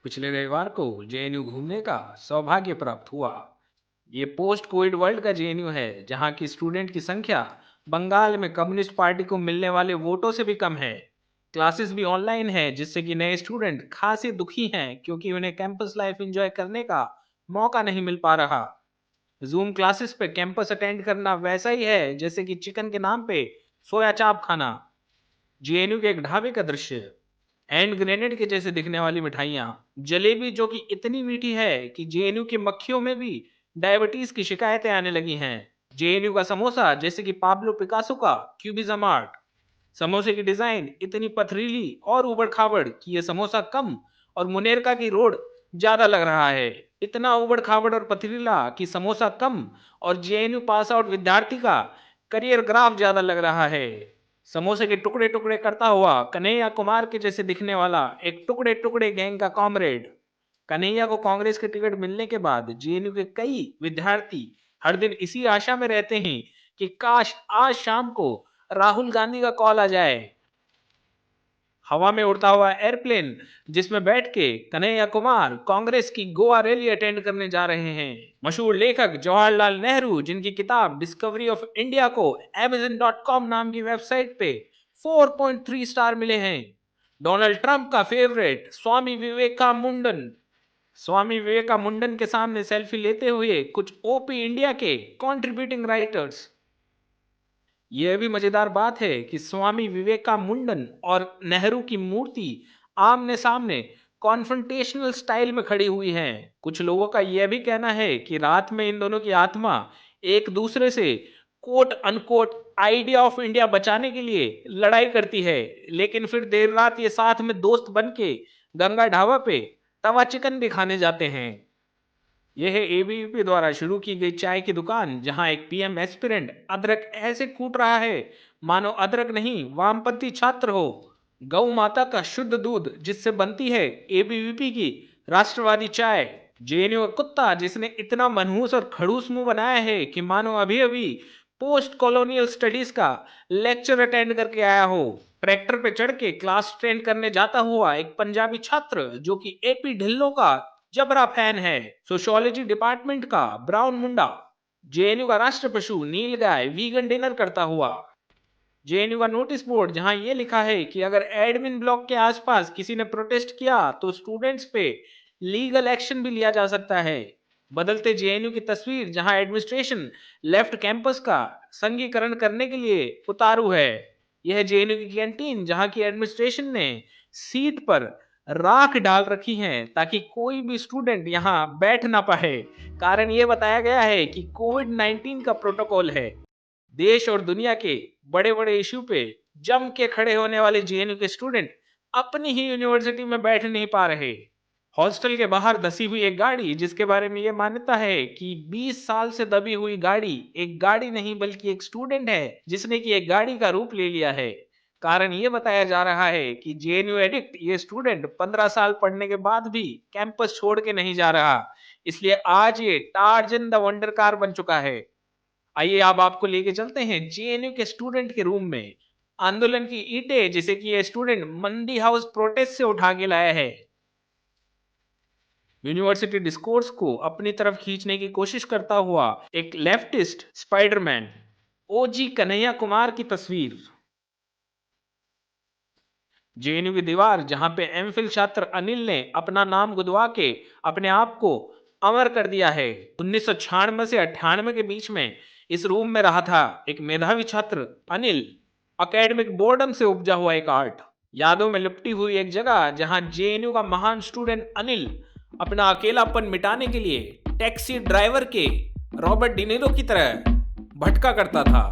पिछले रविवार को जेएनयू घूमने का सौभाग्य प्राप्त हुआ। ये पोस्ट कोविड वर्ल्ड का जेएनयू है, जहां की स्टूडेंट की संख्या बंगाल में कम्युनिस्ट पार्टी को मिलने वाले वोटों से भी कम है। क्लासेस भी ऑनलाइन है, जिससे कि नए स्टूडेंट खासे दुखी हैं क्योंकि उन्हें कैंपस लाइफ एंजॉय करने का मौका नहीं मिल पा रहा। जूम क्लासेस पे कैंपस अटेंड करना वैसा ही है जैसे कि चिकन के नाम पे सोया चाप खाना। जेएनयू के एक ढाबे का दृश्य। हैंड ग्रेनेड के जैसे दिखने वाली मिठाइयाँ, जलेबी जो कि इतनी मीठी है कि जेएनयू की मक्खियों में भी डायबिटीज की शिकायतें आने लगी हैं। जेएनयू का समोसा जैसे कि पाब्लो पिकासो का क्यूबिज्म आर्ट। समोसे की डिजाइन इतनी पथरीली और उबड़ खाबड़ कि ये समोसा कम और मुनेरका की रोड ज्यादा लग रहा है। इतना उबड़ खाबड़ और पथरीला कि समोसा कम और जेएनयू पास आउट विद्यार्थी का करियर ग्राफ ज्यादा लग रहा है। समोसे के टुकड़े टुकड़े करता हुआ कन्हैया कुमार के जैसे दिखने वाला एक टुकड़े टुकड़े गैंग का कॉमरेड। कन्हैया को कांग्रेस के टिकट मिलने के बाद जेएनयू के कई विद्यार्थी हर दिन इसी आशा में रहते हैं कि काश आज शाम को राहुल गांधी का कॉल आ जाए। हवा में उड़ता हुआ एयरप्लेन जिसमें बैठ के कन्हैया कुमार कांग्रेस की गोवा रैली अटेंड करने जा रहे हैं। मशहूर लेखक जवाहरलाल नेहरू, जिनकी किताब डिस्कवरी ऑफ इंडिया को amazon.com नाम की वेबसाइट पे 4.3 स्टार मिले हैं। डोनाल्ड ट्रंप का फेवरेट स्वामी विवेका मुंडन के सामने सेल्फी लेते हुए कुछ ओपी इंडिया के कंट्रीब्यूटिंग राइटर्स। यह भी मजेदार बात है कि स्वामी विवेकानंदन और नेहरू की मूर्ति आमने सामने कॉन्फ्रंटेशनल स्टाइल में खड़ी हुई है। कुछ लोगों का यह भी कहना है कि रात में इन दोनों की आत्मा एक दूसरे से quote unquote idea of India बचाने के लिए लड़ाई करती है, लेकिन फिर देर रात ये साथ में दोस्त बन के गंगा ढाबा पे तवा चिकन भी खाने जाते हैं। यह है एबीवीपी द्वारा शुरू की गई चाय की दुकान, जहां एक पीएम एस्पिरेंट अदरक ऐसे कूट रहा है मानो अदरक नहीं वामपंथी छात्र हो। गौ माता का शुद्ध दूध जिससे बनती है एबीवीपी की राष्ट्रवादी चाय। जेएनयू का कुत्ता जिसने इतना मनहूस और खड़ूस मुंह बनाया है कि मानो अभी अभी पोस्ट कॉलोनियल स्टडीज का लेक्चर अटेंड करके आया हो। ट्रैक्टर पे चढ़ के क्लास अटेंड करने जाता हुआ एक पंजाबी छात्र जो कि एपी ढिल्लो का जबरा फैन है। सोशियोलॉजी डिपार्टमेंट का ब्राउन मुंडा। जेएनयू का राष्ट्र पशु नील गाय वीगन डिनर करता हुआ। जेएनयू का नोटिस बोर्ड जहां यह लिखा है कि अगर एडमिन ब्लॉक के आसपास किसी ने प्रोटेस्ट किया तो स्टूडेंट्स पे लीगल एक्शन भी लिया जा सकता है। बदलते जेएनयू की तस्वीर जहां एडमिनिस्ट्रेशन लेफ्ट कैंपस का संघीकरण करने के लिए उतारू है। यह जेएनयू की कैंटीन जहां की एडमिनिस्ट्रेशन ने सीट पर राख डाल रखी है ताकि कोई भी स्टूडेंट यहां बैठ ना पाए। कारण यह बताया गया है कि कोविड-19 का प्रोटोकॉल है। देश और दुनिया के बड़े बड़े इश्यू पे जम के खड़े होने वाले जेएनयू के स्टूडेंट अपनी ही यूनिवर्सिटी में बैठ नहीं पा रहे। हॉस्टल के बाहर धसी हुई एक गाड़ी जिसके बारे में यह मान्यता है कि 20 साल से दबी हुई गाड़ी एक गाड़ी नहीं बल्कि एक स्टूडेंट है जिसने कि एक गाड़ी का रूप ले लिया है। कारण यह बताया जा रहा है कि जेएनयू एडिक्ट ये स्टूडेंट 15 साल पढ़ने के बाद भी कैंपस छोड़ के नहीं जा रहा, इसलिए आज ये टार्जन द वंडर कार बन चुका है। आइए अब आपको लेके चलते हैं जेएनयू के स्टूडेंट के रूम में। आंदोलन की ईंटें जिसे कि ये स्टूडेंट मंडी हाउस प्रोटेस्ट से उठा के लाया है। यूनिवर्सिटी डिस्कोर्स को अपनी तरफ खींचने की कोशिश करता हुआ एक लेफ्टिस्ट स्पाइडरमैन। ओजी कन्हैया कुमार की तस्वीर। जेएनयू की दीवार जहां पे एमफिल छात्र अनिल ने अपना नाम गुदवा के अपने आप को अमर कर दिया है। 1996 से 98 के बीच में इस रूम में रहा था एक मेधावी छात्र अनिल। अकेडमिक बोर्डम से उपजा हुआ एक आर्ट। यादों में लिपटी हुई एक जगह जहां जेएनयू का महान स्टूडेंट अनिल अपना अकेलापन मिटाने के लिए टैक्सी ड्राइवर के रॉबर्ट डिनीरो की तरह भटका करता था।